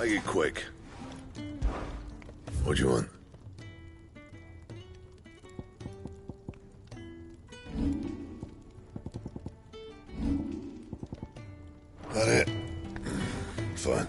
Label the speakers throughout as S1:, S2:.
S1: Make it quick. What do you want? That it? Fine.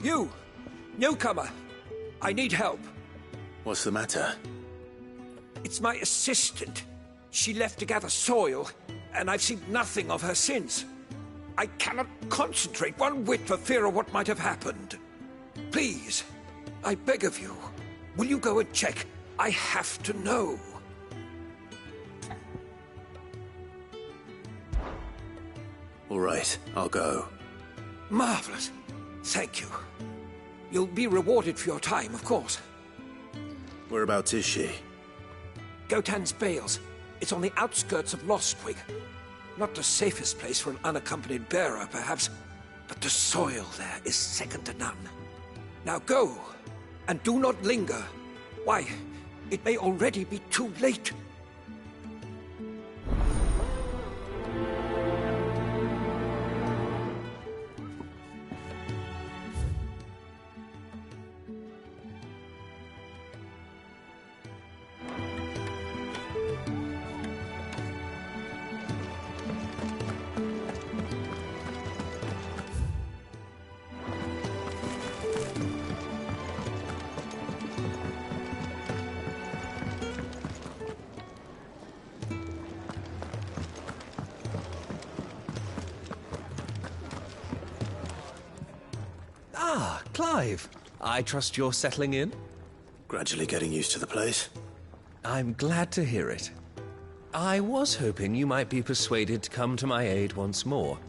S2: You! Newcomer! I need help.
S1: What's the matter?
S2: It's my assistant. She left to gather soil, and I've seen nothing of her since. I cannot concentrate one whit for fear of what might have happened. Please, I beg of you, will you go and check? I have to know.
S1: All right, I'll go.
S2: Marvelous. Thank you. You'll be rewarded for your time, of course.
S1: Whereabouts is she?
S2: Gotan's Bales. It's on the outskirts of Lostwig. Not the safest place for an unaccompanied bearer, perhaps, but the soil there is second to none. Now go, and do not linger. Why, it may already be too late.
S3: Ah, Clive. I trust you're settling in?
S1: Gradually getting used to the place.
S3: I'm glad to hear it. I was hoping you might be persuaded to come to my aid once more.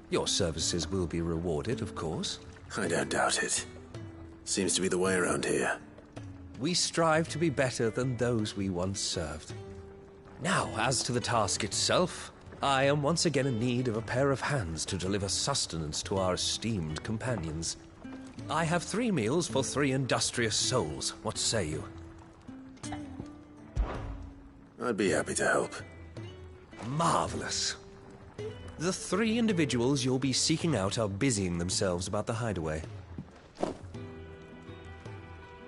S3: Your services will be rewarded, of course.
S1: I don't doubt it. Seems to be the way around here.
S3: We strive to be better than those we once served. Now, as to the task itself, I am once again in need of a pair of hands to deliver sustenance to our esteemed companions. I have 3 meals for 3 industrious souls. What say you?
S1: I'd be happy to help.
S3: Marvelous. The 3 individuals you'll be seeking out are busying themselves about the hideaway.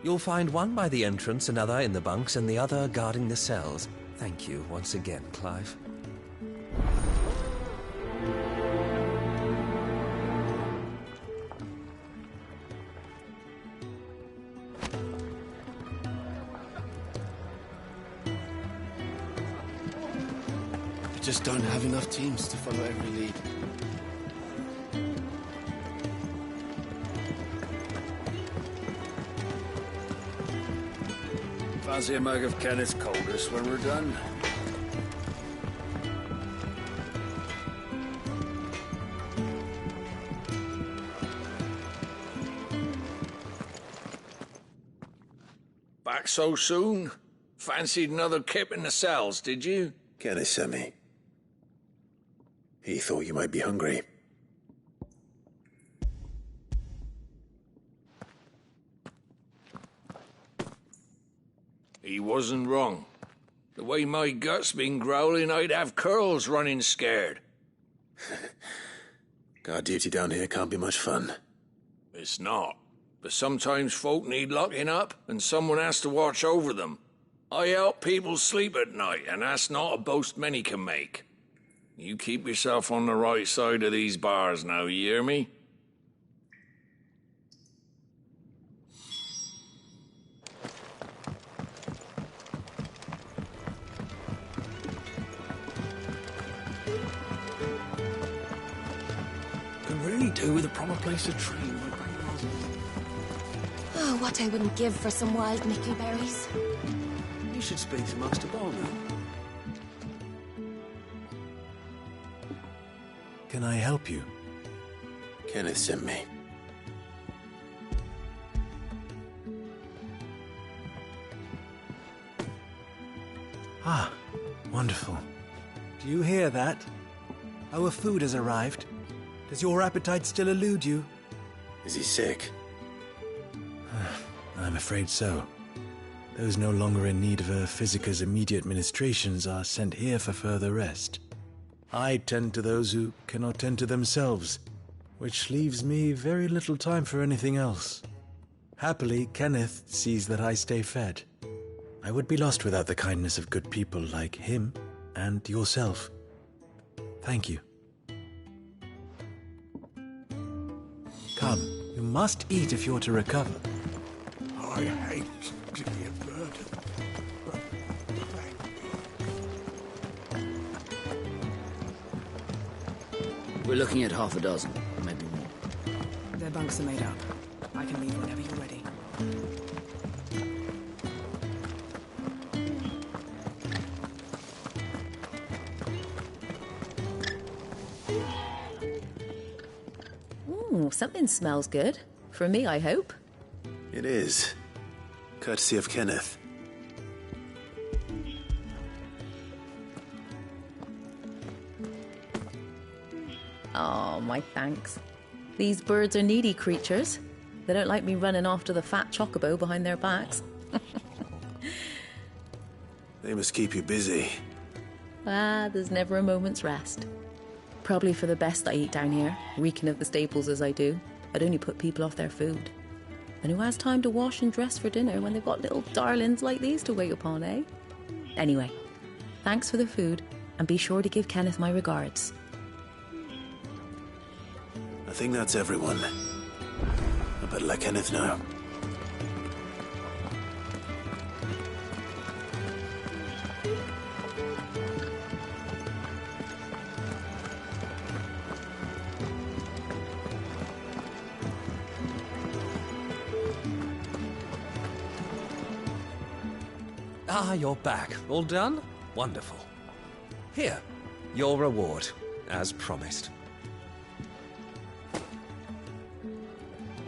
S3: You'll find one by the entrance, another in the bunks, and the other guarding the cells. Thank you once again, Clive.
S4: We just don't have enough teams to follow every lead.
S5: Fancy a mug of Kenneth's coldest when we're done. Back so soon? Fancied another kip in the cells, did you?
S1: Kenneth sent me. He thought you might be hungry.
S5: He wasn't wrong. The way my gut's been growling, I'd have curls running scared.
S1: Guard duty down here can't be much fun.
S5: It's not. But sometimes folk need locking up, and someone has to watch over them. I help people sleep at night, and that's not a boast many can make. You keep yourself on the right side of these bars now, you hear me?
S4: Could really do with a proper place to train.
S6: Oh, what I wouldn't give for some wild mickleberries.
S4: You should speak to Master Baldwin.
S7: Can I help you?
S1: Kenneth sent me.
S7: Ah, wonderful. Do you hear that? Our food has arrived. Does your appetite still elude you?
S1: Is he sick?
S7: I'm afraid so. Those no longer in need of a Physica's immediate ministrations are sent here for further rest. I tend to those who cannot tend to themselves, which leaves me very little time for anything else. Happily, Kenneth sees that I stay fed. I would be lost without the kindness of good people like him and yourself. Thank you. Come, you must eat if you're to recover.
S2: I hate to be a burden.
S8: We're looking at half a dozen, maybe more.
S9: Their bunks are made up. I can leave whenever you're ready.
S10: Ooh, something smells good. For me, I hope.
S1: It is. Courtesy of Kenneth.
S10: Oh, my thanks. These birds are needy creatures. They don't like me running after the fat chocobo behind their backs.
S1: They must keep you busy.
S10: There's never a moment's rest. Probably for the best I eat down here, reeking of the staples as I do. I'd only put people off their food. And who has time to wash and dress for dinner when they've got little darlings like these to wait upon, eh? Anyway, thanks for the food, and be sure to give Kenneth my regards.
S1: I think that's everyone. I better let Kenneth know.
S3: Ah, you're back. All done? Wonderful. Here, your reward, as promised.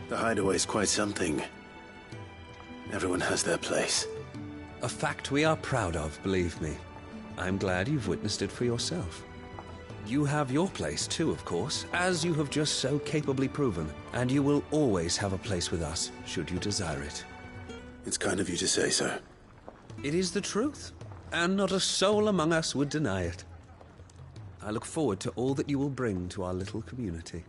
S1: The hideaway's quite something. Everyone has their place.
S3: A fact we are proud of, believe me. I'm glad you've witnessed it for yourself. You have your place too, of course, as you have just so capably proven, and you will always have a place with us, should you desire it.
S1: It's kind of you to say so.
S3: It is the truth, and not a soul among us would deny it. I look forward to all that you will bring to our little community.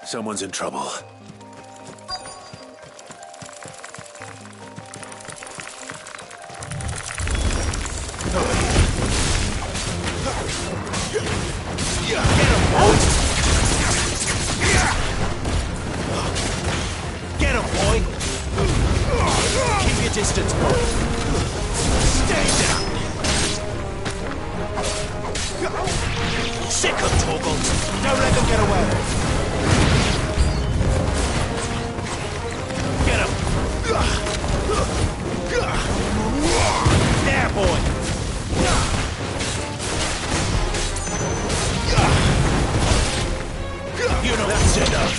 S1: Someone's in trouble.
S7: Get him, boy! Keep your distance, boy! Stay down! Sick of toggles! Don't let them get away! Get him! There, boy! You know that's enough!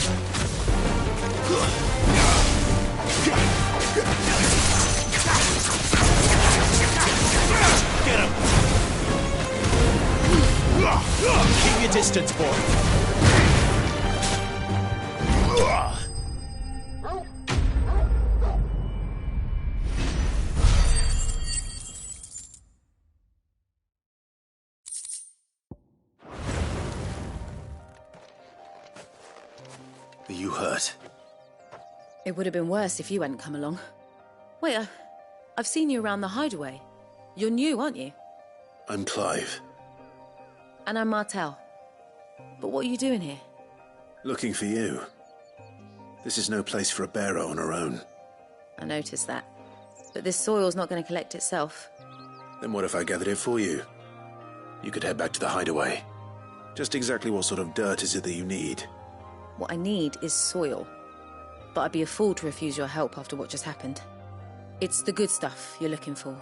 S7: Get him! Keep your
S4: distance, boy.
S1: Are you hurt?
S10: It would have been worse if you hadn't come along. Wait, I've seen you around the hideaway. You're new, aren't you?
S1: I'm Clive.
S10: And I'm Martel. But what are you doing here?
S1: Looking for you. This is no place for a bearer on her own.
S10: I noticed that. But this soil's not going to collect itself.
S1: Then what if I gathered it for you? You could head back to the hideaway. Just exactly what sort of dirt is it that you need?
S10: What I need is soil. But I'd be a fool to refuse your help after what just happened. It's the good stuff you're looking for.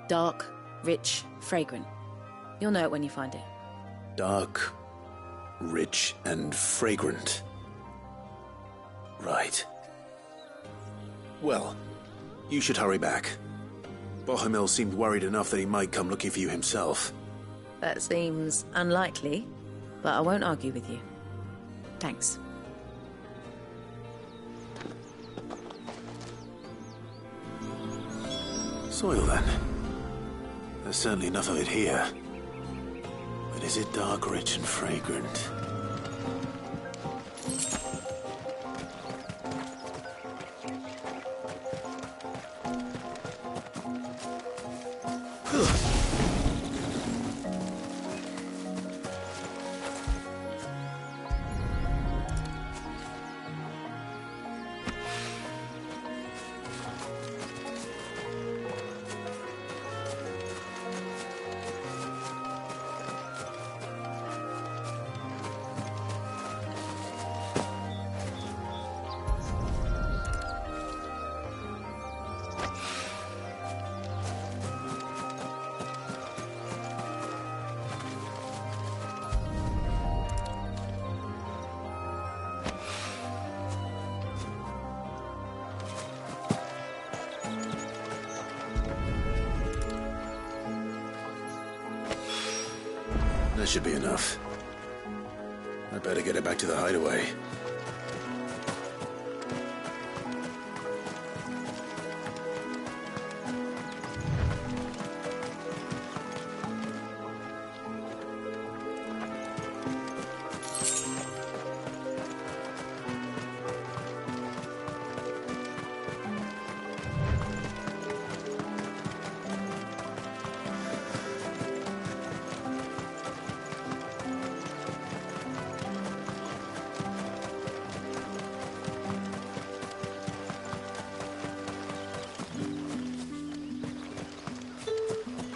S10: Dark, rich, fragrant. You'll know it when you find it.
S1: Dark, rich, and fragrant. Right. Well, you should hurry back. Bohemil seemed worried enough that he might come looking for you himself.
S10: That seems unlikely, but I won't argue with you. Thanks.
S1: Soil, then. There's certainly enough of it here. But is it dark, rich, and fragrant? That should be enough. I'd better get it back to the hideaway.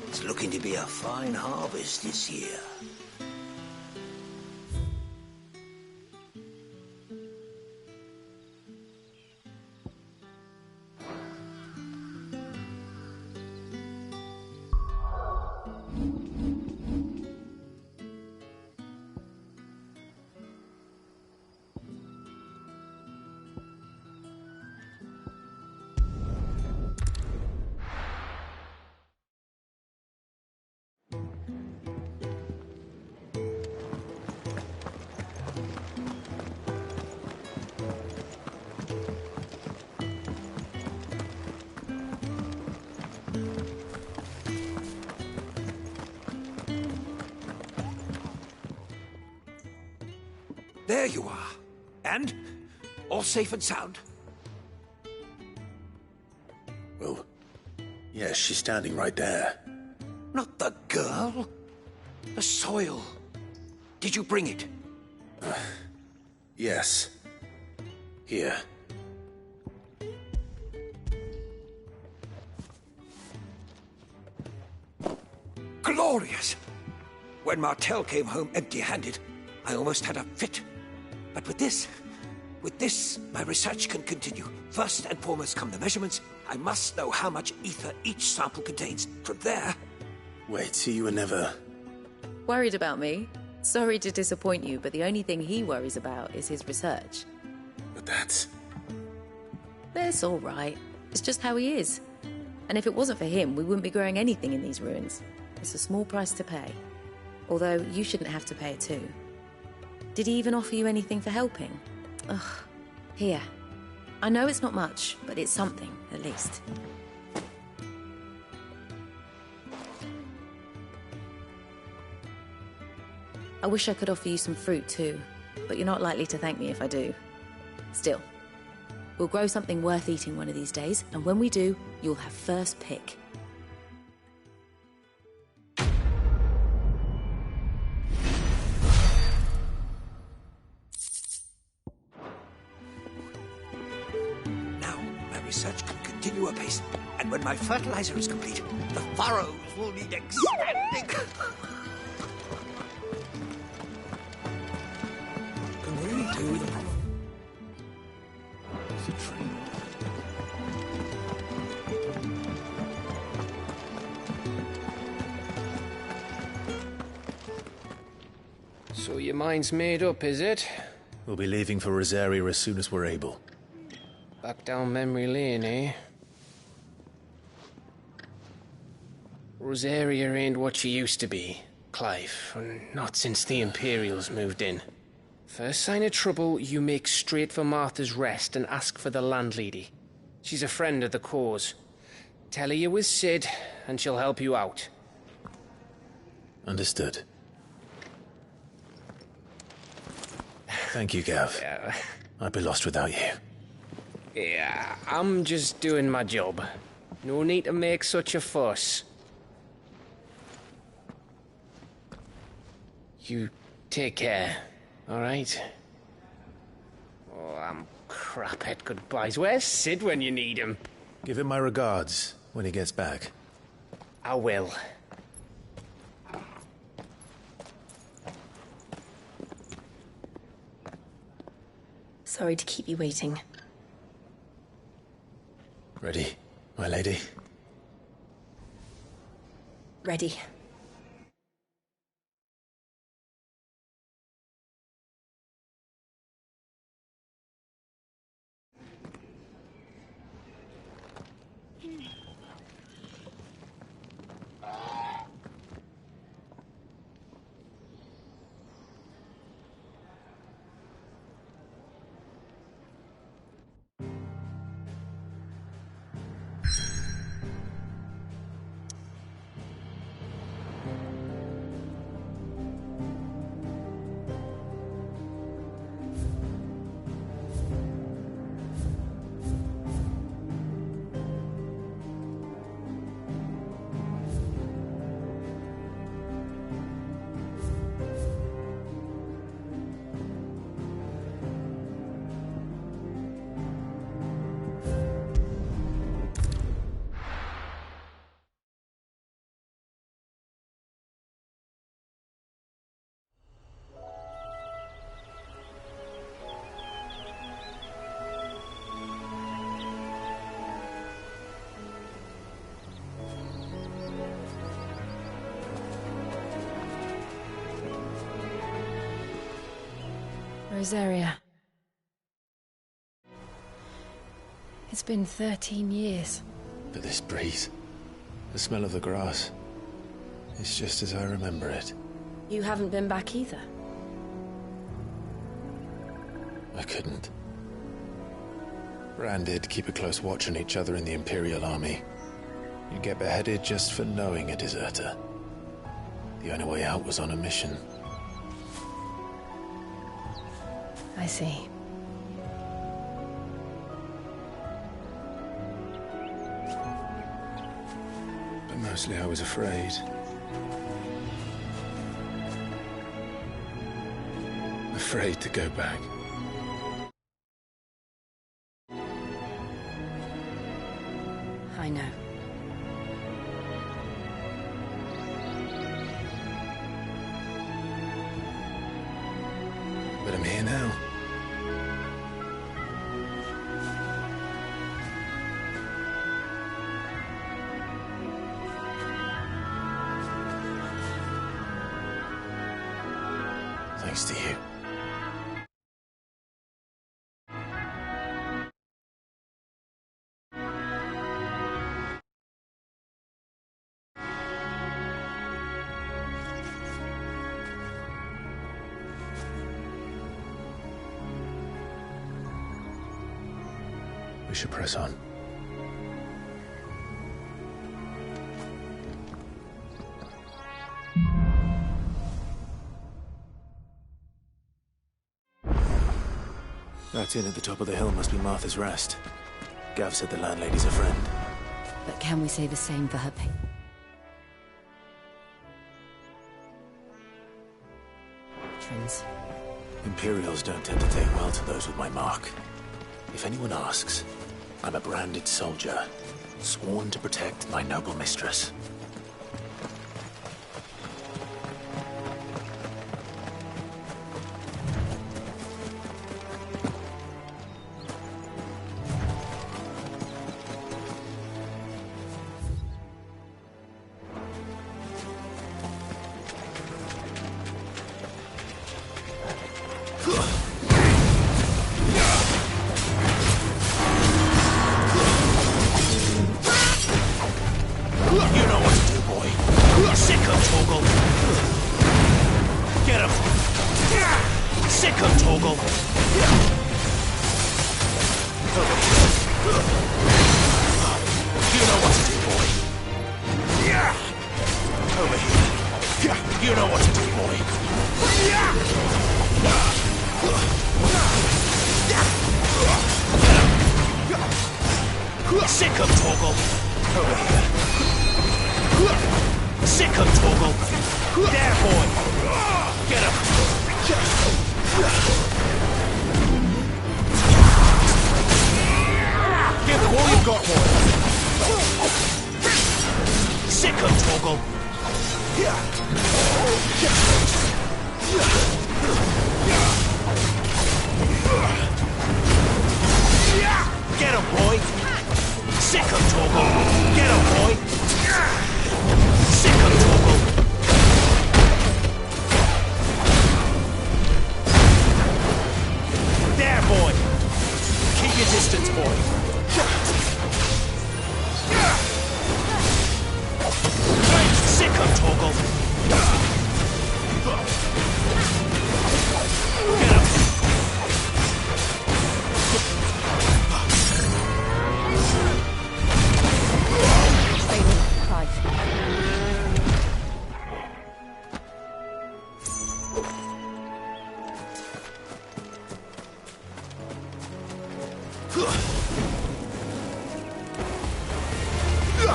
S2: It's looking to be a fine harvest this year. There you are. And? All safe and sound?
S1: Well, yes, she's standing right there.
S2: Not the girl. The soil. Did you bring it?
S1: Yes. Here.
S2: Glorious! When Martel came home empty-handed, I almost had a fit. But with this, my research can continue. First and foremost come the measurements. I must know how much ether each sample contains. From there...
S1: Wait, so you were never...
S10: Worried about me? Sorry to disappoint you, but the only thing he worries about is his research.
S1: But that's...
S10: That's all right. It's just how he is. And if it wasn't for him, we wouldn't be growing anything in these ruins. It's a small price to pay. Although, you shouldn't have to pay it too. Did he even offer you anything for helping? Ugh. Here. I know it's not much, but it's something, at least. I wish I could offer you some fruit too, but you're not likely to thank me if I do. Still, we'll grow something worth eating one of these days, and when we do, you'll have first pick.
S2: Now, my research can continue apace, and when my fertilizer is complete, the furrows will need expanding. Can really do with a problem.
S1: It's a train.
S11: So your mind's made up, is it?
S1: We'll be leaving for Rosaria as soon as we're able.
S11: Back down memory lane, eh? Rosaria ain't what she used to be, Clive, and not since the Imperials moved in. First sign of trouble, you make straight for Martha's Rest and ask for the landlady. She's a friend of the cause. Tell her you're with Sid, and she'll help you out.
S1: Understood. Thank you, Gav.
S11: Yeah.
S1: I'd be lost without you.
S11: Yeah, I'm just doing my job. No need to make such a fuss. You take care, all right? Oh, I'm crap at goodbyes. Where's Sid when you need him?
S1: Give him my regards when he gets back.
S11: I will.
S6: Sorry to keep you waiting.
S1: Ready, my lady?
S6: Ready. Rosaria. It's been 13 years.
S1: But this breeze, the smell of the grass, it's just as I remember it.
S6: You haven't been back either.
S1: I couldn't. Rand did keep a close watch on each other in the Imperial Army. You'd get beheaded just for knowing a deserter. The only way out was on a mission.
S6: I see.
S1: But mostly I was afraid. Afraid to go back.
S6: I know.
S1: But I'm here now. Thanks to you. We should press on. That inn at the top of the hill must be Martha's Rest. Gav said the landlady's a friend.
S6: But can we say the same for her patrons?
S1: Imperials don't tend to take well to those with my mark. If anyone asks, I'm a branded soldier, sworn to protect my noble mistress.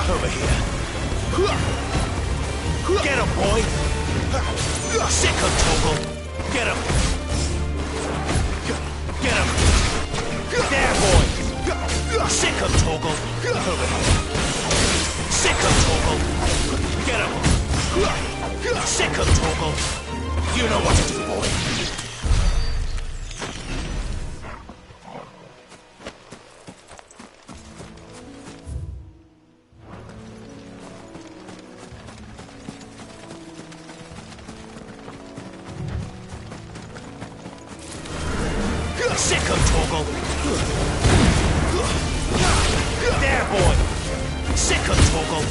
S1: Over here. Get him, boy! Sick him, Toggle! Get him! Get him! There, boy! Sick him, Toggle! Over here. Sick him, Toggle! Get him! Sick him, Toggle! You know what to do, boy! Sick him, Toggle! There, boy! Sick him, Toggle!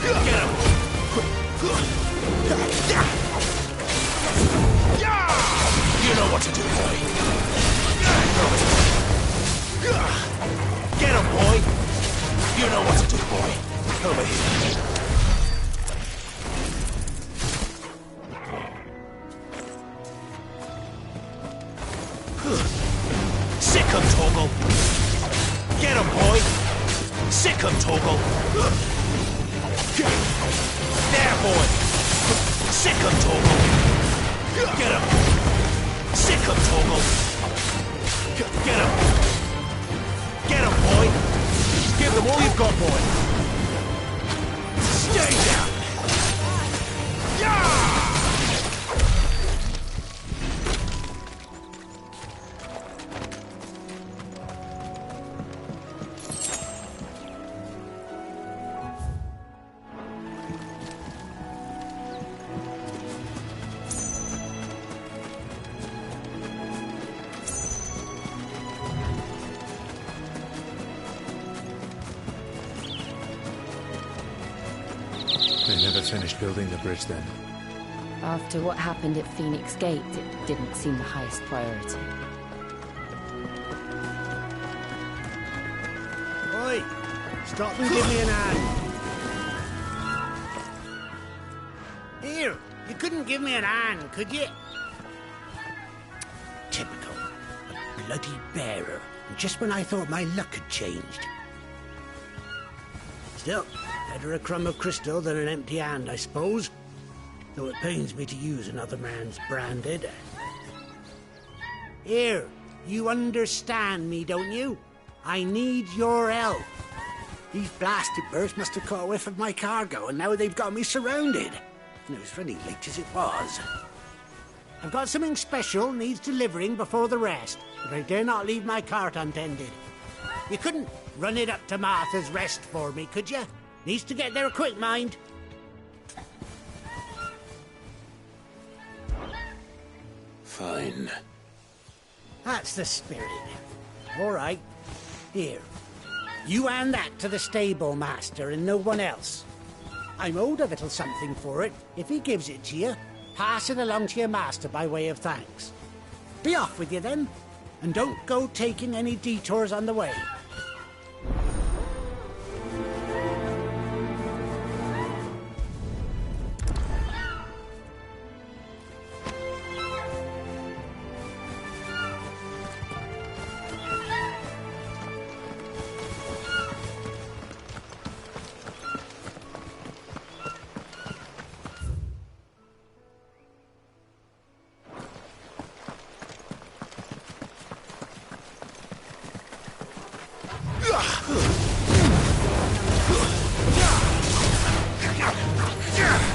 S1: Get him! You know what to do, boy! Get him, boy! You know what to do, boy! Over here. Sick him, Toggle! Get him, boy! Sick him, Toggle! There, boy! Sick him, Toggle! Get him! Sick him, Toggle! Get him! Get him, boy! Give them all you've got, boy! Stay down! Yeah! They never finished building the bridge then.
S6: After what happened at Phoenix Gate, it didn't seem the highest priority.
S12: Stop and give me an hand. Here, you couldn't give me an hand, could you? Typical. A bloody bearer. Just when I thought my luck had changed. Still, better a crumb of crystal than an empty hand, I suppose. Though it pains me to use another man's branded. Here, you understand me, don't you? I need your help. These blasted birds must have caught a whiff of my cargo, and now they've got me surrounded. And it was running late as it was. I've got something special needs delivering before the rest, but I dare not leave my cart untended. You couldn't run it up to Martha's Rest for me, could you? Needs to get there quick, mind.
S4: Fine.
S12: That's the spirit. All right. Here. You hand that to the stable master and no one else. I'm owed a little something for it. If he gives it to you, pass it along to your master by way of thanks. Be off with you then, and don't go taking any detours on the way.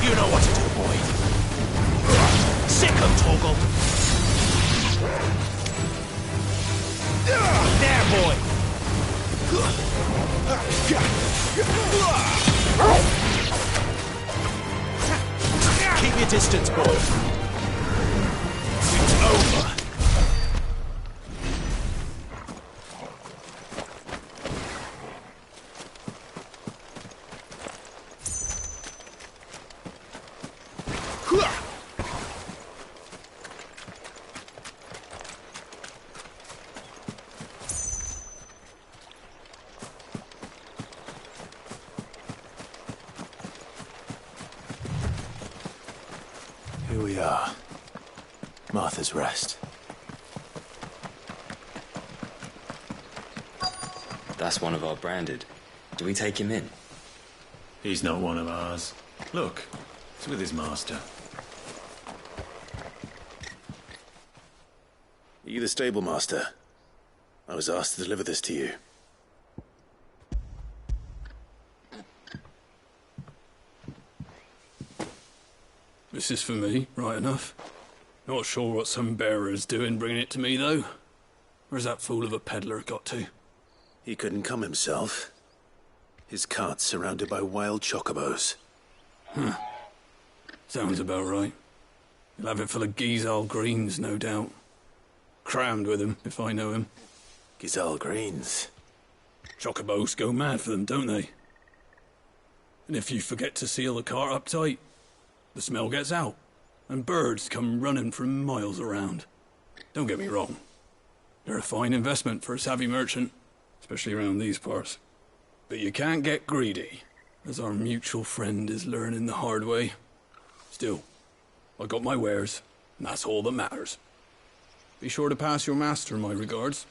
S1: You know what to do, boy. Sick of Toggle. There, boy. Keep your distance, boy. It's over.
S4: Here we are. Martha's Rest.
S13: That's one of our branded. Do we take him in?
S14: He's not one of ours. Look, it's with his master.
S4: Are you the stable master? I was asked to deliver this to you.
S15: This is for me, right enough. Not sure what some bearer's doing bringing it to me, though. Where's that fool of a peddler got to?
S4: He couldn't come himself. His cart's surrounded by wild chocobos.
S15: Huh. Sounds about right. He'll have it full of Gizal greens, no doubt. Crammed with him, if I know him.
S4: Gizal greens?
S15: Chocobos go mad for them, don't they? And if you forget to seal the cart up tight, the smell gets out, and birds come running from miles around. Don't get me wrong. They're a fine investment for a savvy merchant, especially around these parts. But you can't get greedy, as our mutual friend is learning the hard way. Still, I got my wares, and that's all that matters. Be sure to pass your master my regards.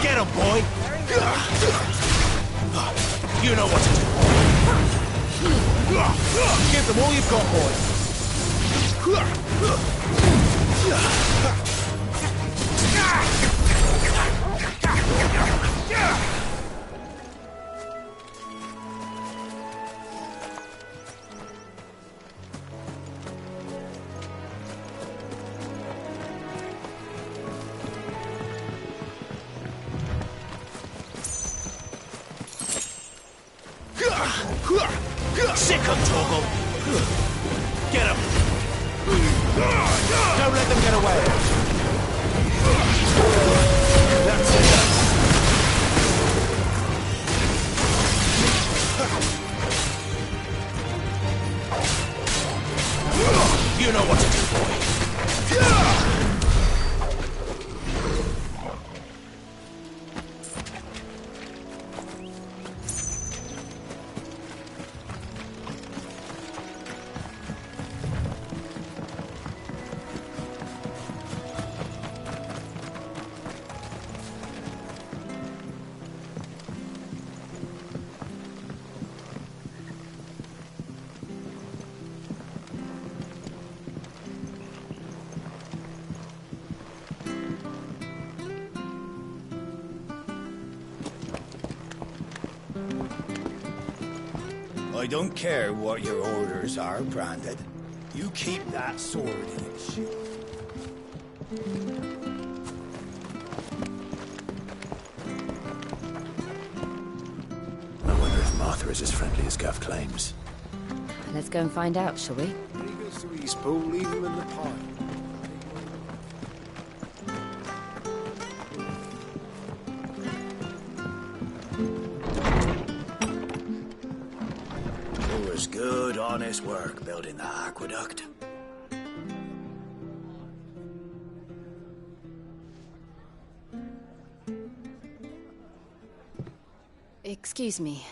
S1: Get him, boy! You know what to do, boy. Give them all you've got, Sick 'em, Torgal! Get him! Don't let them get away! That's it! You know what to do, boy!
S16: I don't care what your orders are, Branded. You keep that sword in its sheath.
S4: I wonder if Martha is as friendly as Gav claims.
S6: Let's go and find out, shall we?
S2: When he goes to East Pool, leave him in the pile.
S16: It was good, honest work building that aqueduct.
S6: Excuse me.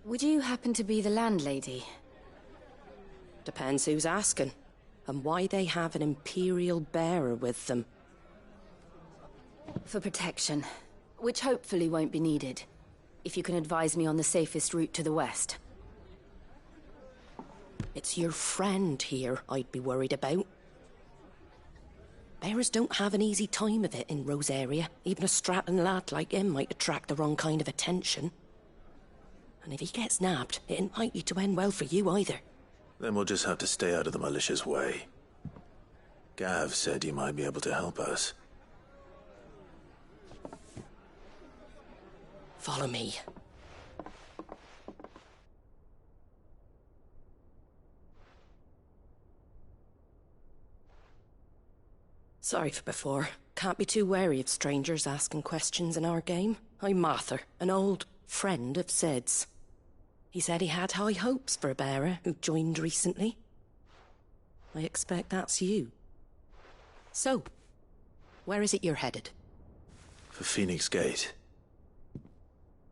S6: Would you happen to be the landlady?
S17: Depends who's asking, and why they have an Imperial bearer with them.
S6: For protection, which hopefully won't be needed. If you can advise me on the safest route to the west.
S17: It's your friend here I'd be worried about. Bearers don't have an easy time of it in Rose area. Even a Stratton lad like him might attract the wrong kind of attention. And if he gets nabbed, it ain't likely to end well for you either.
S4: Then we'll just have to stay out of the malicious way. Gav said you might be able to help us.
S17: Follow me. Sorry for before. Can't be too wary of strangers asking questions in our game. I'm Martha, an old friend of Sid's. He said he had high hopes for a bearer who joined recently. I expect that's you. So, where is it you're headed?
S4: For Phoenix Gate.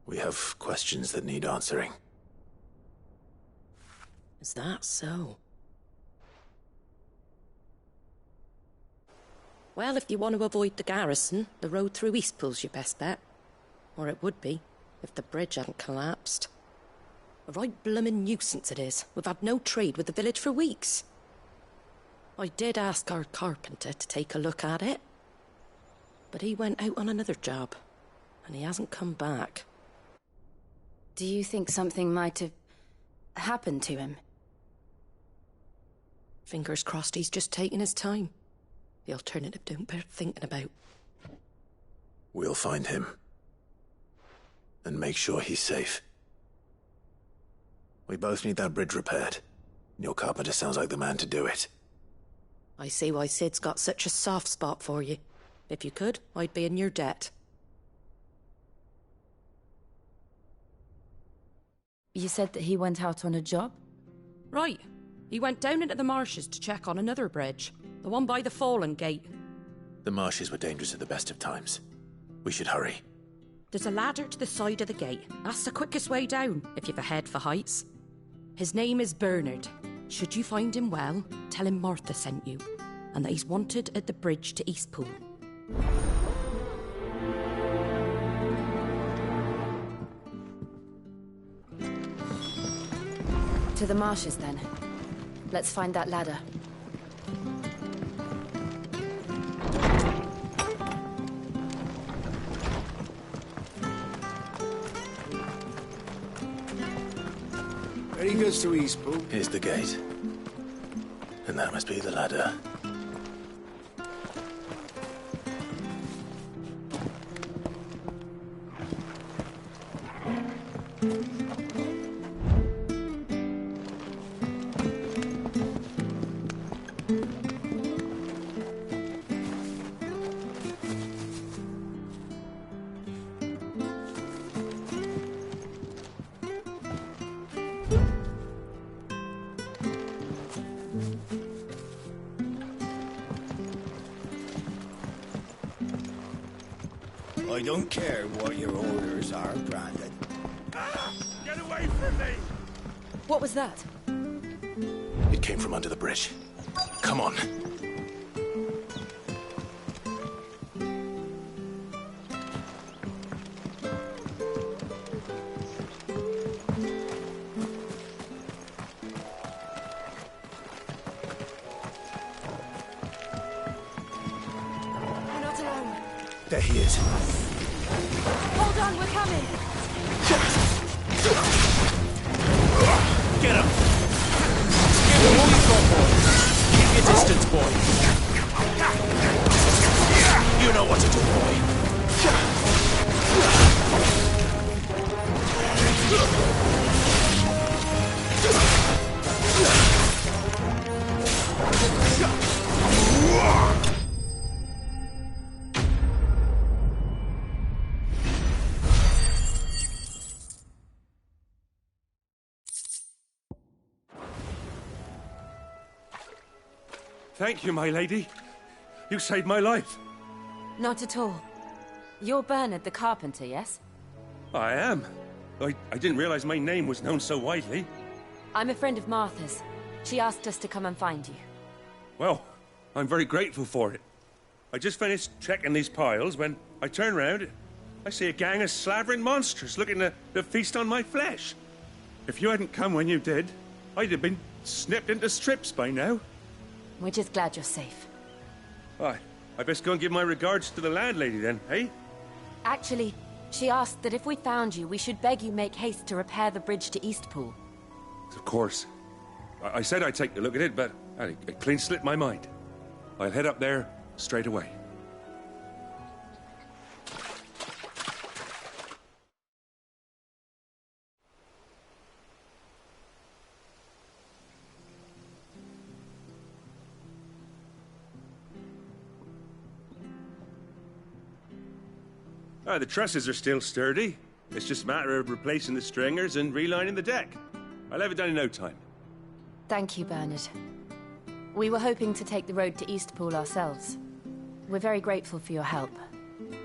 S4: We have questions that need answering.
S17: Is that so? Well, if you want to avoid the garrison, the road through Eastpool's your best bet. Or it would be, if the bridge hadn't collapsed. A right bloomin' nuisance it is. We've had no trade with the village for weeks. I did ask our carpenter to take a look at it. But he went out on another job, and he hasn't come back.
S6: Do you think something might have happened to him?
S17: Fingers crossed he's just taking his time. The alternative don't bear thinking about.
S4: We'll find him. And make sure he's safe. We both need that bridge repaired. Your carpenter sounds like the man to do it.
S17: I see why Sid's got such a soft spot for you. If you could, I'd be in your debt.
S6: You said that he went out on a job?
S17: Right. He went down into the marshes to check on another bridge. The one by the Fallen Gate.
S4: The marshes were dangerous at the best of times. We should hurry.
S17: There's a ladder to the side of the gate. That's the quickest way down, if you've a head for heights. His name is Bernard. Should you find him well, tell him Martha sent you, and that he's wanted at the bridge to Eastpool.
S6: To the marshes, then. Let's find that ladder.
S2: There he goes to Eastpool.
S4: Here's the gate. And that must be the ladder.
S16: I don't care what your orders are, Brandon.
S1: Get away from me!
S6: What was that?
S4: It came from under the bridge. Come on.
S6: We're not alone.
S4: There he is.
S6: Hold on, we're coming.
S1: Get him! Give him all you've got, boy. Keep your distance, boy. You know what to do, boy.
S18: Thank you, my lady. You saved my life.
S6: Not at all. You're Bernard the carpenter, yes?
S18: I am. I didn't realize my name was known so widely.
S6: I'm a friend of Martha's. She asked us to come and find you.
S18: Well, I'm very grateful for it. I just finished checking these piles when I turn round. I see a gang of slavering monsters looking to feast on my flesh. If you hadn't come when you did, I'd have been snipped into strips by now.
S6: We're just glad you're safe.
S18: I best go and give my regards to the landlady then, eh?
S6: Actually, she asked that if we found you, we should beg you make haste to repair the bridge to Eastpool.
S18: Of course. I said I'd take a look at it, but it clean slipped my mind. I'll head up there straight away. The trusses are still sturdy. It's just a matter of replacing the stringers and relining the deck. I'll have it done in no time.
S6: Thank you, Bernard. We were hoping to take the road to Eastpool ourselves. We're very grateful for your help.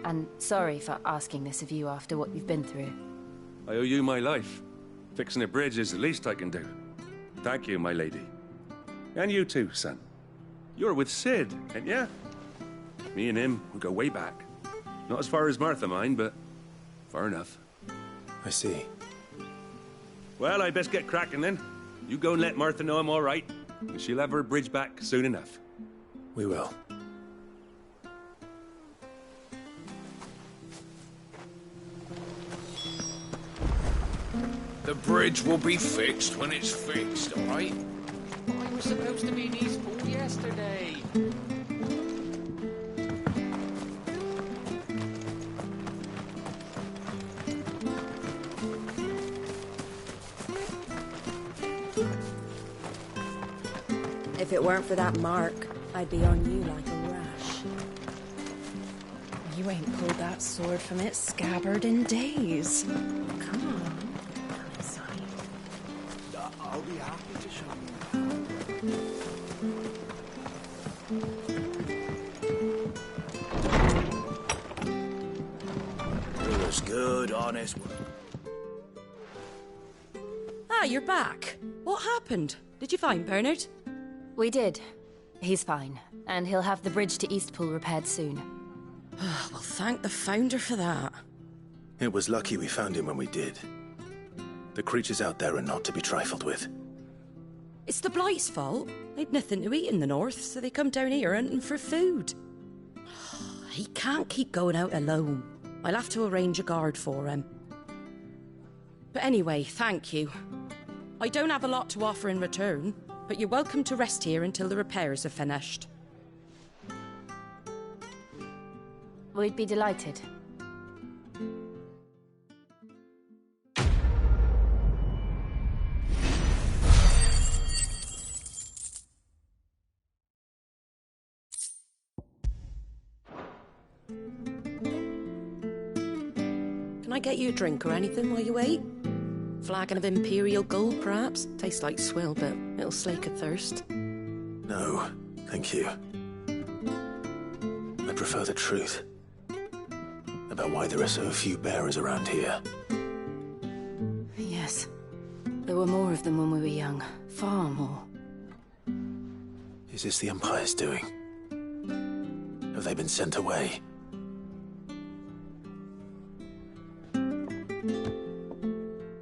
S6: And sorry for asking this of you after what you've been through.
S18: I owe you my life. Fixing a bridge is the least I can do. Thank you, my lady. And you too, son. You're with Sid, ain't ya? Me and him, we go way back. Not as far as Martha, mind, but far enough.
S4: I see.
S18: Well, I best get cracking then. You go and let Martha know I'm all right, and she'll have her bridge back soon enough.
S4: We will.
S5: The bridge will be fixed when it's fixed, all right?
S11: I was supposed to be in Eastpool yesterday.
S17: If it weren't for that mark, I'd be on you like a rash. You ain't pulled that sword from its scabbard in days. Come on, come inside.
S16: I'll be happy to show you. It was good, honest work.
S17: Ah, you're back. What happened? Did you find Bernard?
S6: We did. He's fine, and he'll have the bridge to Eastpool repaired soon.
S17: Well, thank the Founder for that.
S4: It was lucky we found him when we did. The creatures out there are not to be trifled with.
S17: It's the Blight's fault. They'd nothing to eat in the north, so they come down here hunting for food. He can't keep going out alone. I'll have to arrange a guard for him. But anyway, thank you. I don't have a lot to offer in return, but you're welcome to rest here until the repairs are finished.
S6: We'd be delighted.
S17: Can I get you a drink or anything while you wait? Flagon of Imperial gold, perhaps? Tastes like swill, but it'll slake a thirst.
S4: No, thank you. I prefer the truth. About why there are so few bearers around here.
S6: Yes. There were more of them when we were young. Far more.
S4: Is this the Empire's doing? Have they been sent away?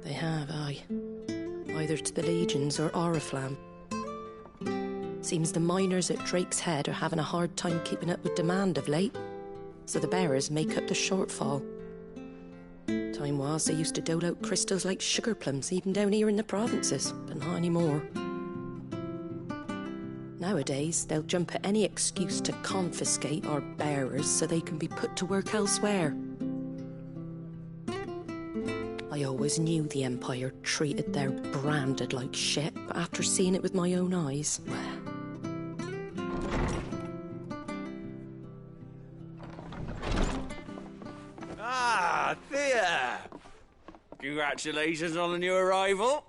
S17: They have, aye. Either to the Legions or Oriflamme. Seems the miners at Drake's Head are having a hard time keeping up with demand of late, so the bearers make up the shortfall. Time was they used to dole out crystals like sugar plums even down here in the provinces, but not anymore. Nowadays, they'll jump at any excuse to confiscate our bearers so they can be put to work elsewhere. I always knew the Empire treated their branded like shit, but after seeing it with my own eyes, well...
S19: Ah, Thea! Congratulations on the new arrival.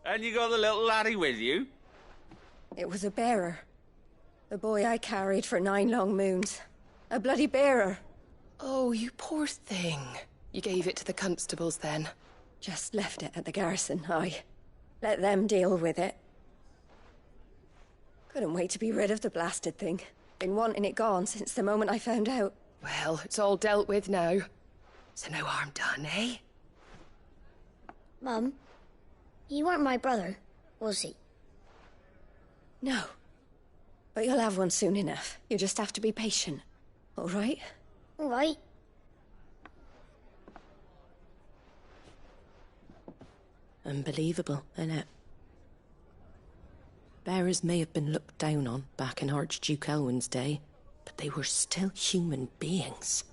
S19: And you got the little laddie with you?
S20: It was a bearer. The boy I carried for 9 long moons. A bloody bearer.
S21: Oh, you poor thing. You gave it to the constables then?
S20: Just left it at the garrison, aye. Let them deal with it. Couldn't wait to be rid of the blasted thing. Been wanting it gone since the moment I found out.
S21: Well, it's all dealt with now. So no harm done, eh?
S22: Mum, he weren't my brother, was he?
S20: No. But you'll have one soon enough. You just have to be patient. All right?
S22: All right.
S17: Unbelievable, innit? Bearers may have been looked down on back in Archduke Elwin's day, but they were still human beings.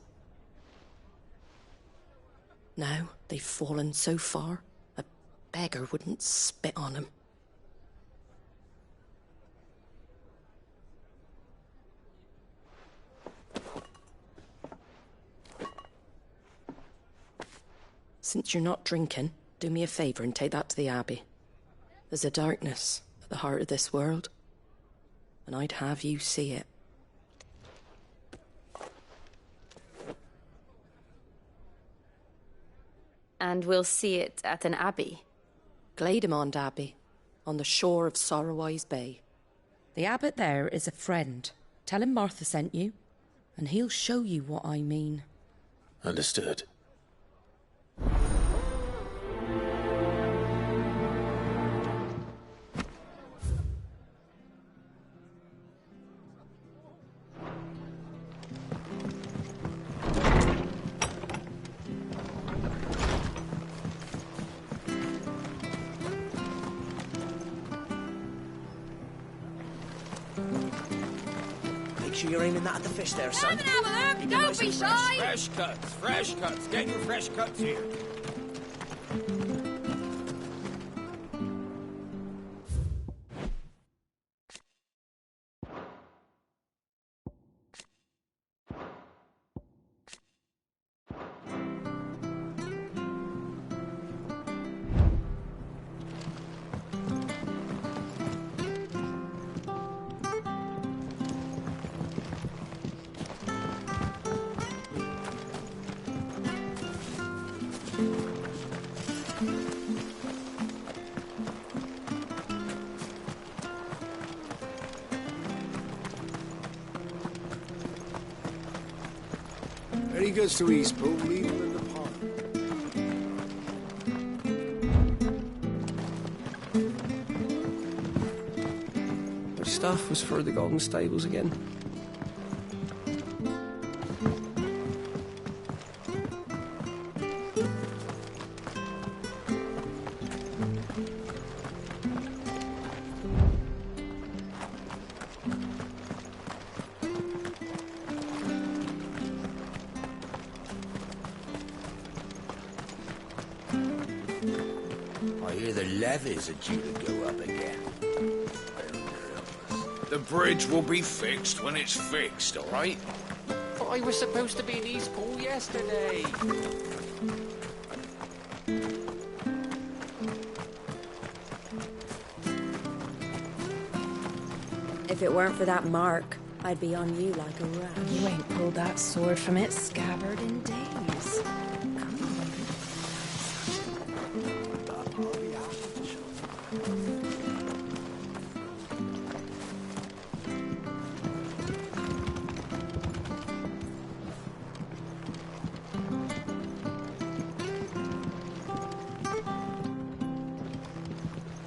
S17: Now they've fallen so far, a beggar wouldn't spit on them. Since you're not drinking, do me a favour and take that to the Abbey. There's a darkness at the heart of this world, and I'd have you see it.
S6: And we'll see it at an abbey?
S17: Glademond Abbey, on the shore of Sorrowwise Bay. The abbot there is a friend. Tell him Martha sent you, and he'll show you what I mean.
S4: Understood.
S1: Make sure you're aiming that at the fish there, son.
S22: Come and have a look! Don't be shy!
S5: Fresh cuts, fresh cuts. Get your fresh cuts here.
S2: He goes to Eastpool, leave him in the pond.
S3: Which staff was for the Golden Stables again?
S16: I hear the levies are due to go up again.
S5: The bridge will be fixed when it's fixed, all right?
S11: But I was supposed to be in Eastpool yesterday.
S20: If it weren't for that mark, I'd be on you like a rat.
S6: You ain't pulled that sword from its scabbard in days. Come on.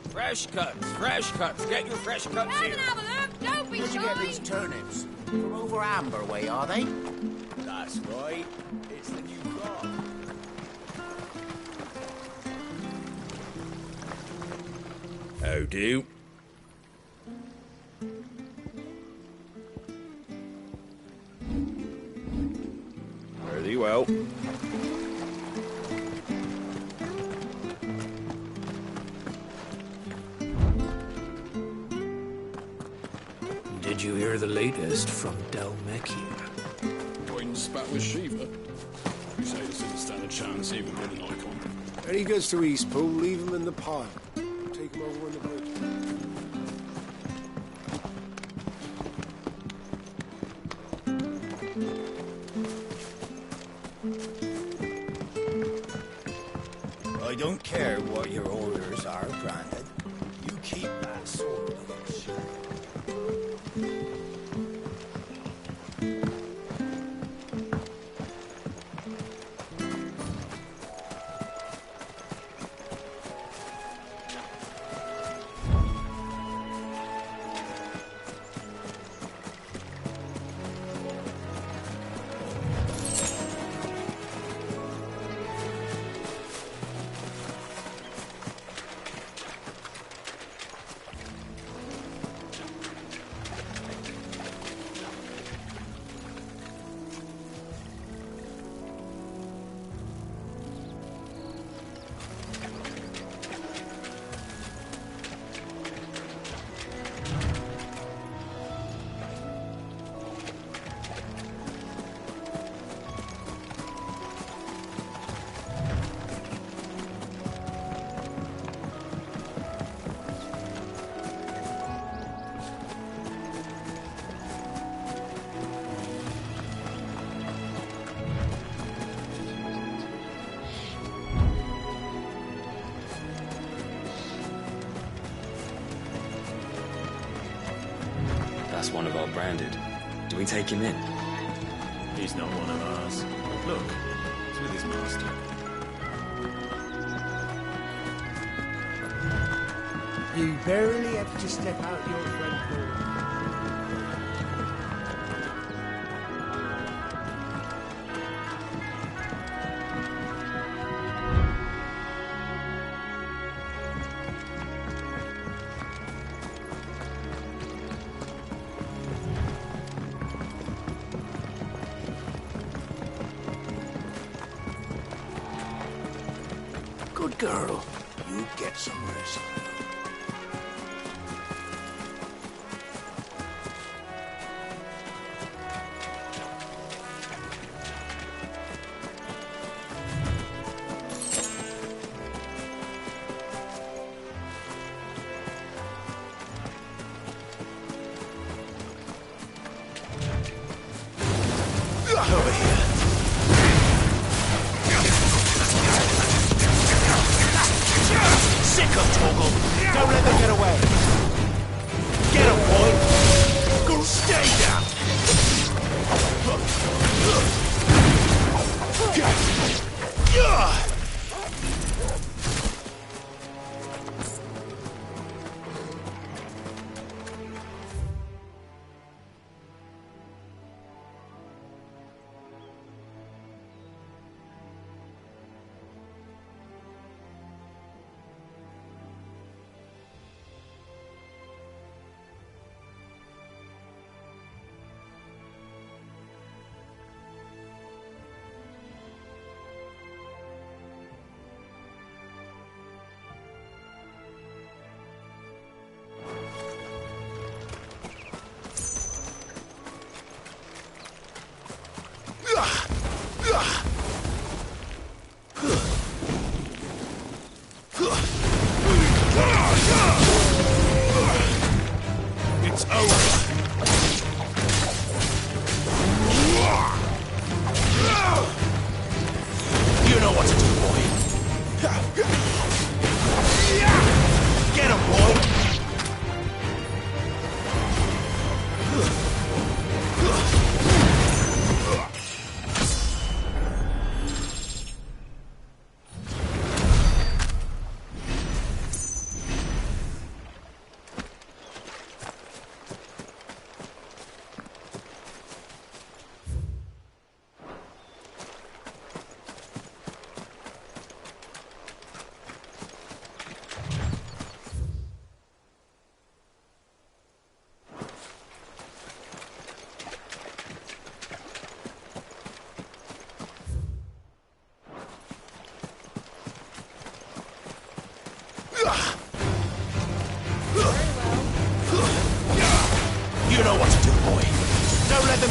S19: Fresh cuts. Get your fresh cuts here.
S22: Have a look, don't be
S16: Where'd you get these turnips? From over Amber way, are they? That's right. It's the new crop.
S5: How do? Very well.
S2: Did you hear the latest from Delmekia?
S15: Going spat with Shiva. Crusaders didn't stand a chance even with an icon.
S8: When he goes to Eastpool, leave him in the pile. Take him over on the bridge.
S16: I don't care what your orders are, Brandon. You keep that sword against you.
S13: That's one of our branded. Do we take him in?
S14: He's not one of ours. Look, he's with his master.
S12: You barely have to step out your front door.
S2: Good girl. You get some rest. Over here.
S1: Sick of Toggle! Don't let them get away! Get him, boy! Go stay down!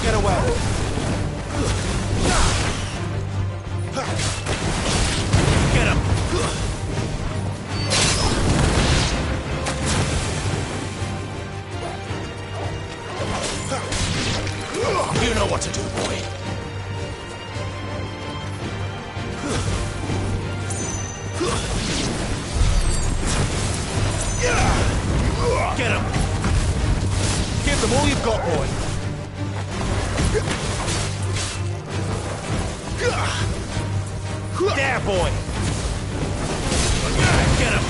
S1: them get away. Get him. You know what to do, boy. Get him. Give them all you've got, boy. There, boy. Get him.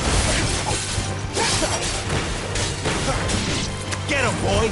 S1: Get him, boy.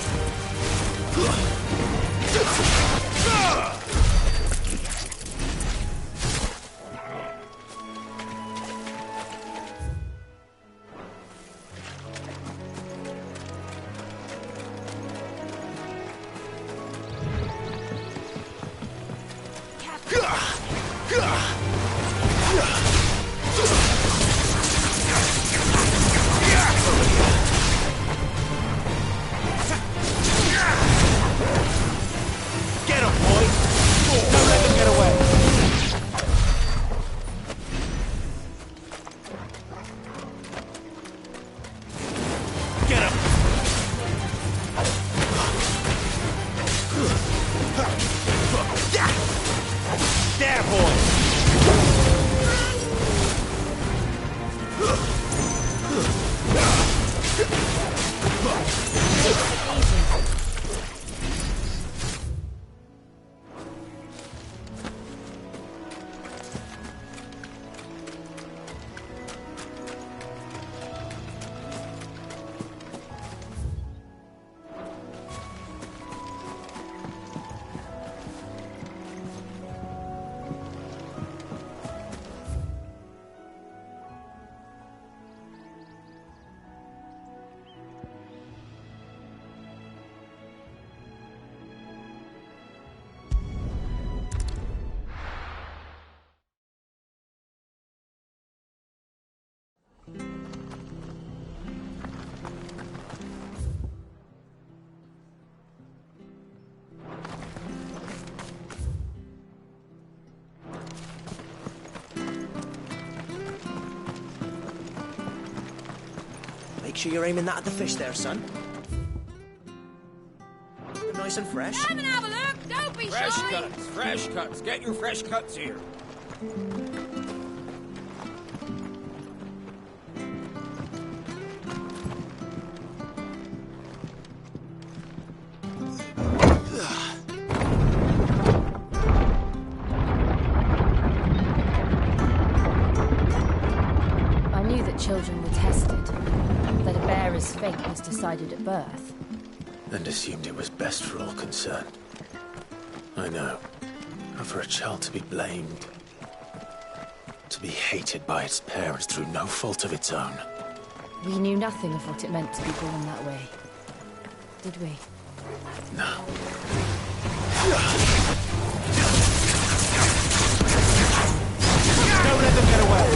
S1: Get him, boy. Don't let them get away. Get him. There, boy.
S7: Make sure you're aiming that at the fish there, son. Nice and fresh.
S22: Come and have a look. Don't be
S2: Fresh
S22: shy.
S2: cuts, fresh cuts. Get your fresh cuts here.
S6: I knew that children were tested, that a bearer's fate was decided at birth.
S4: And assumed it was best for all concerned. I know. And for a child to be blamed, to be hated by its parents through no fault of its own.
S6: We knew nothing of what it meant to be born that way, did we?
S4: No.
S1: Don't let them get away.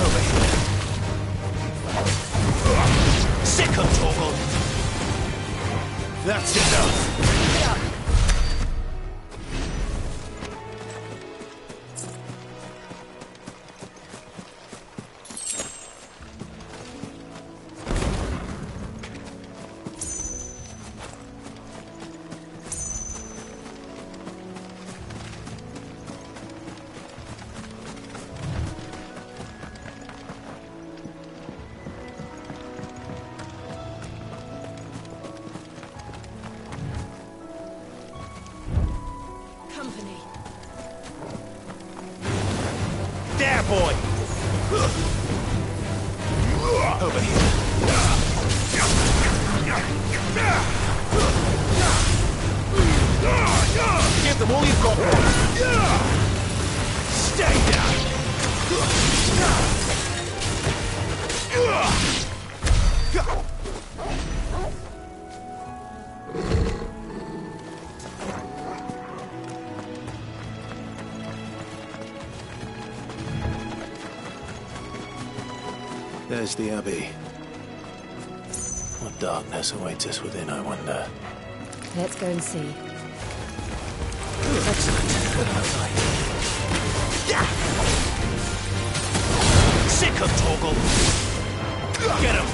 S1: Over here. Sick of Torgal. That's enough.
S6: Get up.
S22: Company.
S1: There, boy. Over here. Give them all you've got, boy. Stay down.
S4: There's the Abbey. What darkness awaits us within, I wonder?
S6: Let's go and see.
S1: Sick of Toggle! Get him!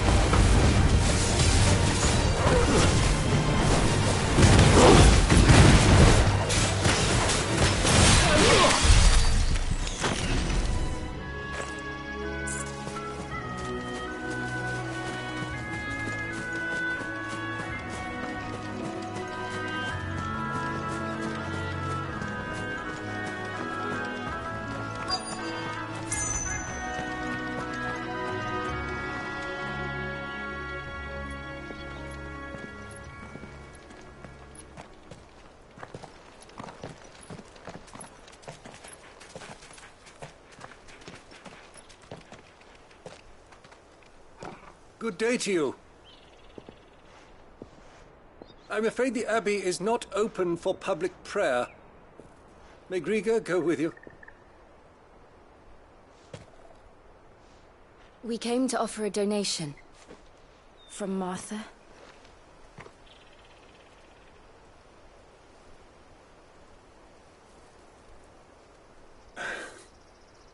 S2: Good day to you. I'm afraid the Abbey is not open for public prayer. May Griga go with you?
S6: We came to offer a donation. From Martha.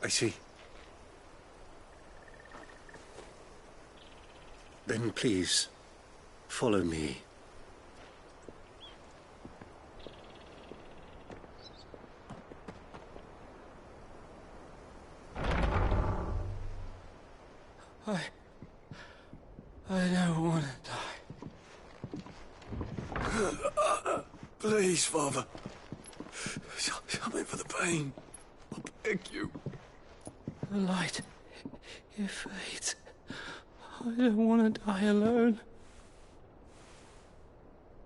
S2: I see. Then please, follow me.
S1: I don't want to die. Please, Father. Show me for the pain. I beg you.
S11: The light, it fades. I don't want to die alone.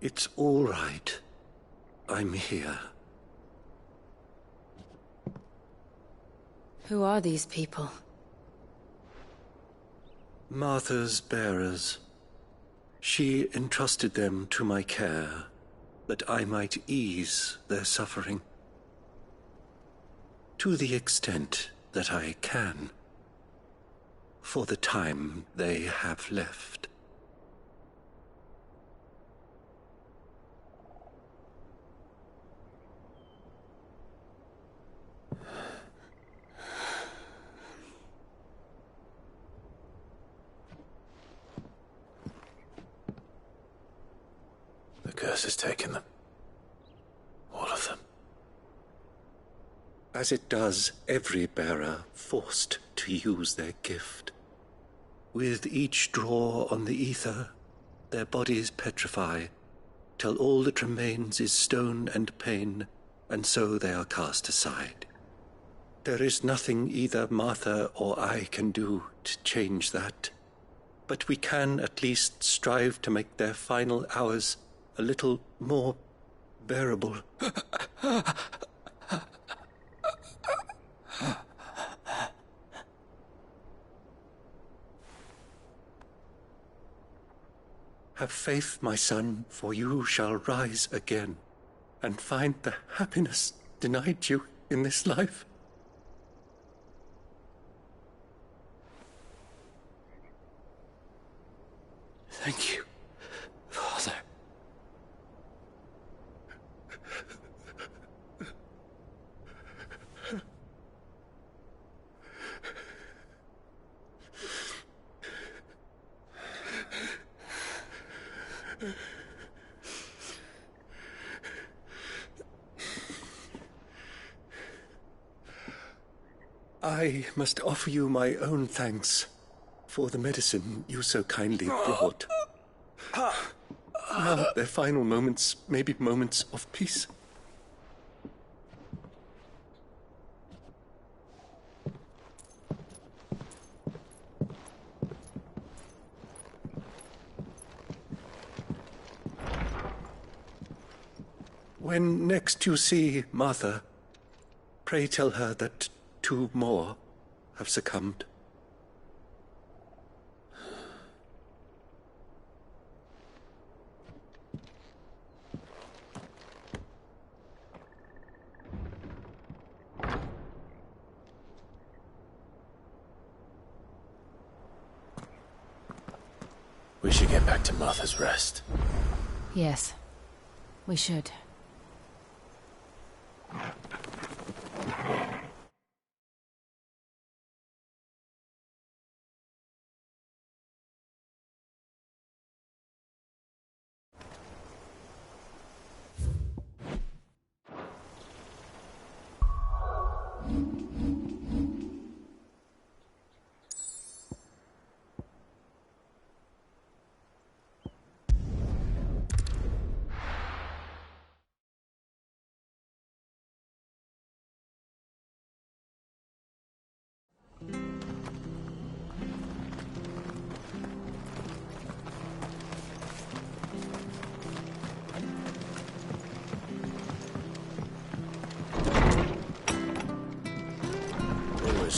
S2: It's all right. I'm here.
S6: Who are these people?
S2: Martha's bearers. She entrusted them to my care, that I might ease their suffering. To the extent that I can. For the time they have left.
S4: The curse has taken them. All of them.
S2: As it does every bearer forced to use their gift. With each draw on the ether, their bodies petrify, till all that remains is stone and pain, and so they are cast aside. There is nothing either Martha or I can do to change that, but we can at least strive to make their final hours a little more bearable. Have faith, my son, for you shall rise again, and find the happiness denied you in this life.
S1: Thank you, Father.
S2: I must offer you my own thanks for the medicine you so kindly brought. Now their final moments may be moments of peace. When next you see Martha, pray tell her that 2 more have succumbed.
S4: We should get back to Martha's Rest.
S6: Yes, we should.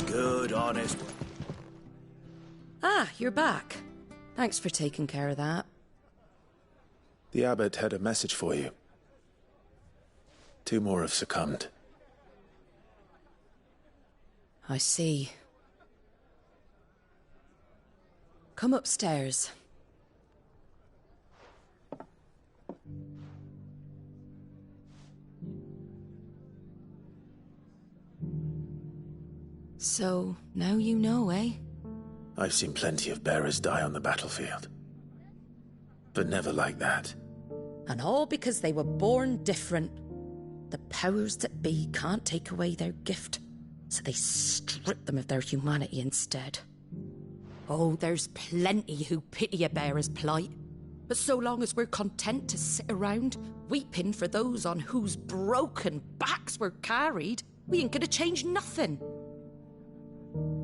S16: Good, honest.
S17: Ah, you're back. Thanks for taking care of that.
S4: The abbot had a message for you. 2 more have succumbed.
S17: I see. Come upstairs. So, now you know, eh?
S4: I've seen plenty of bearers die on the battlefield. But never like that.
S17: And all because they were born different. The powers that be can't take away their gift, so they strip them of their humanity instead. Oh, there's plenty who pity a bearer's plight. But so long as we're content to sit around, weeping for those on whose broken backs we're carried, we ain't gonna change nothing.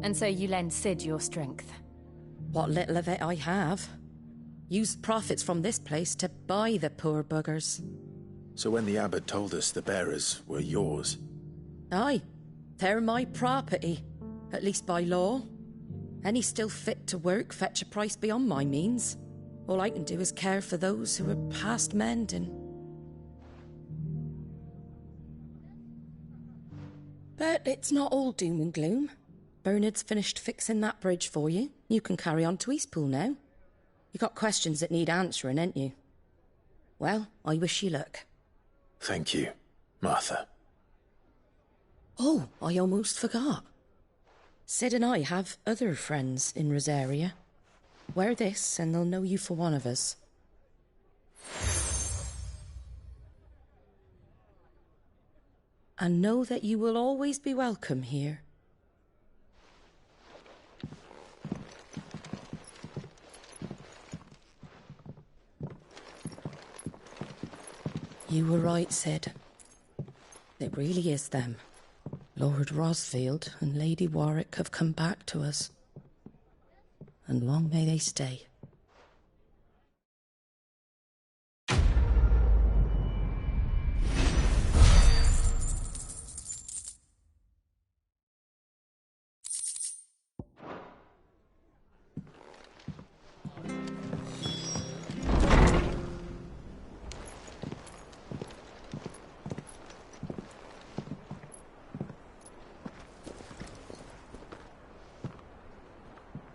S6: And so you lend Sid your strength?
S17: What little of it I have. Used profits from this place to buy the poor buggers.
S4: So when the abbot told us the bearers were yours...
S17: Aye, they're my property, at least by law. Any still fit to work fetch a price beyond my means. All I can do is care for those who are past mending. But it's not all doom and gloom. Bernard's finished fixing that bridge for you. You can carry on to Eastpool now. You got questions that need answering, ain't you? Well, I wish you luck.
S4: Thank you, Martha.
S17: Oh, I almost forgot. Sid and I have other friends in Rosaria. Wear this and they'll know you for one of us. And know that you will always be welcome here. You were right, Sid. It really is them. Lord Rosfield and Lady Warwick have come back to us. And long may they stay.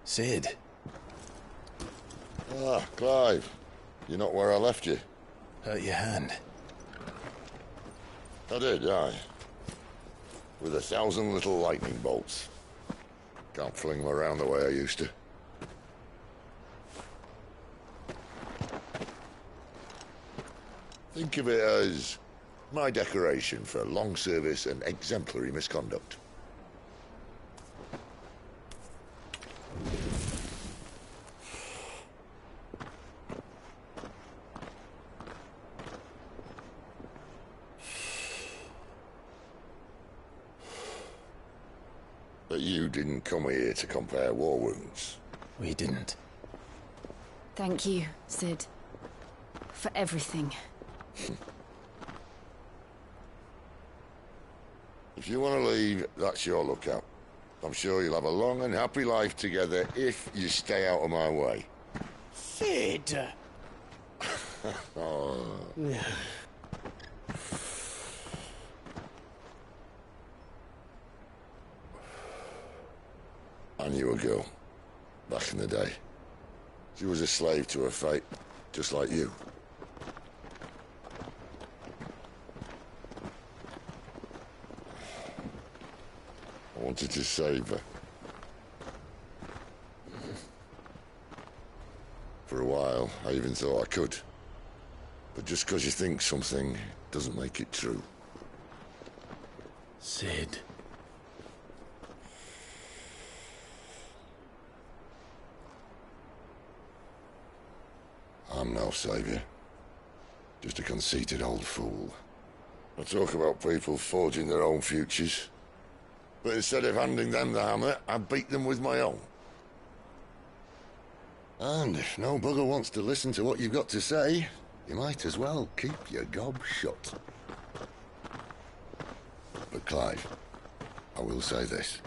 S4: Sid.
S9: Ah, Clive. You're not where I left you.
S4: Hurt your hand.
S9: I did, aye. With 1,000 little lightning bolts. Can't fling them around the way I used to. Think of it as my decoration for long service and exemplary misconduct. But you didn't come here to compare war wounds.
S4: We didn't.
S6: Thank you, Sid. For everything.
S9: If you want to leave, that's your lookout. I'm sure you'll have a long and happy life together if you stay out of my way.
S7: Sid!
S9: Oh. I knew a girl back in the day. She was a slave to her fate, just like you. I wanted to save her. For a while, I even thought I could. But just because you think something doesn't make it true.
S4: Sid.
S9: I'm no savior. Just a conceited old fool. I talk about people forging their own futures. But instead of handing them the hammer, I beat them with my own. And if no bugger wants to listen to what you've got to say, you might as well keep your gob shut. But Clive, I will say this.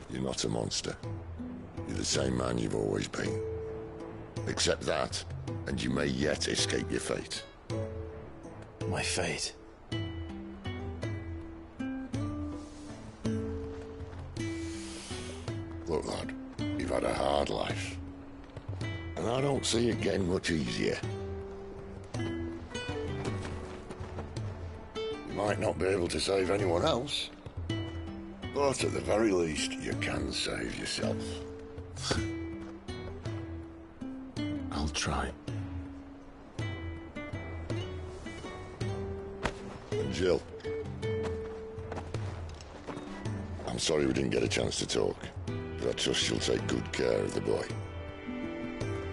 S9: You're not a monster. You're the same man you've always been. Accept that, and you may yet escape your fate.
S4: My fate?
S9: Look, lad, you've had a hard life. And I don't see it getting much easier. You might not be able to save anyone else, but at the very least, you can save yourself.
S4: I'll try.
S9: And Jill, I'm sorry we didn't get a chance to talk, but I trust she'll take good care of the boy.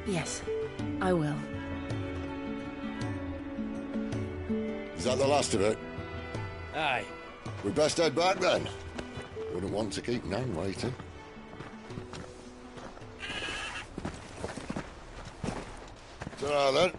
S6: Yes, I will.
S9: Is that the last of it?
S11: Aye.
S9: We best head back then. Wouldn't want to keep Nan waiting. Ta-ra then.